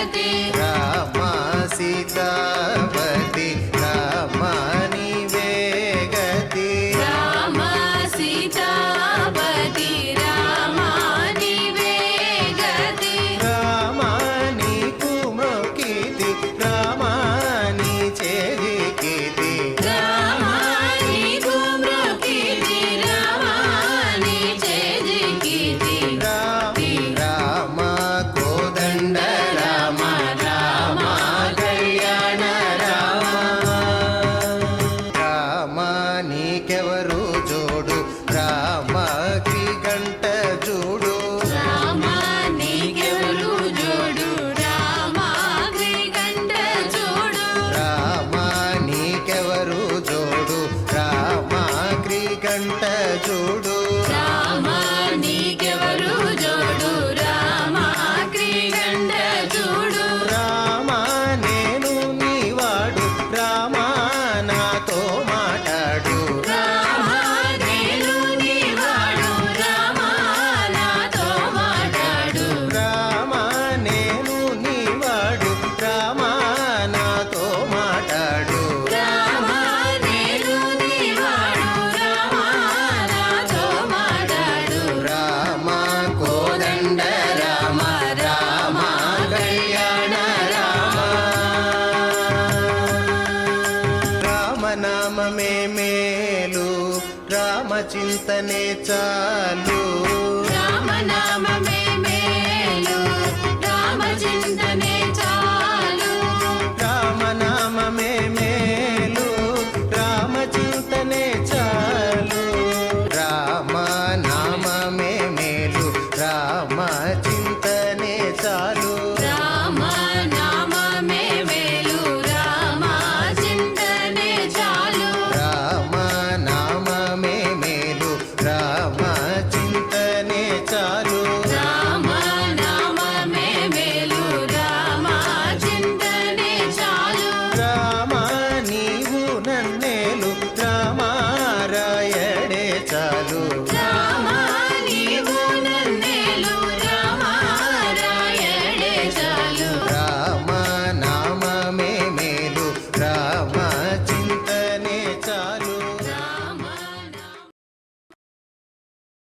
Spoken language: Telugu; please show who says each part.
Speaker 1: గతి
Speaker 2: రామ సీతావతి రామ నీవే గతి
Speaker 1: రామ సీతావతి రామ నీవే గతి
Speaker 2: రామ నీకు మొక్కితి రామ నీ చేదికితి
Speaker 1: రామ నీకు మొక్కితి రామ నీ చేదికితి
Speaker 2: రామ కోదండ రామ రామ కళ్యాణ రామ రామ నీకెవరు జోడు రామ గంట చూడు
Speaker 1: రామ నీకెవరు జోడు రామ శ్రీకంఠ చూడు
Speaker 2: రామ నీకెవరు జోడు రామ గంట చూడు
Speaker 1: రామ నీకెవరు జోడు రామ శ్రీకంఠ చూడు
Speaker 2: రామ నేను నీవాడు రామ నాతో మాట్లాడు
Speaker 1: రామ నేను నీవాడు రామ నాతో మాట్లాడు
Speaker 2: రామ నేను నీవాడు రామ నాతో మాట్లాడు
Speaker 1: రామ నేను నీవాడు రామ నాతో మాట్లాడు
Speaker 2: రామ కోదండ రామ రామ కళ్యాణ రామ రామనామమే మేలు రామ చింతనే చాలు
Speaker 1: రామ నామమే మేలు రామ చింతనే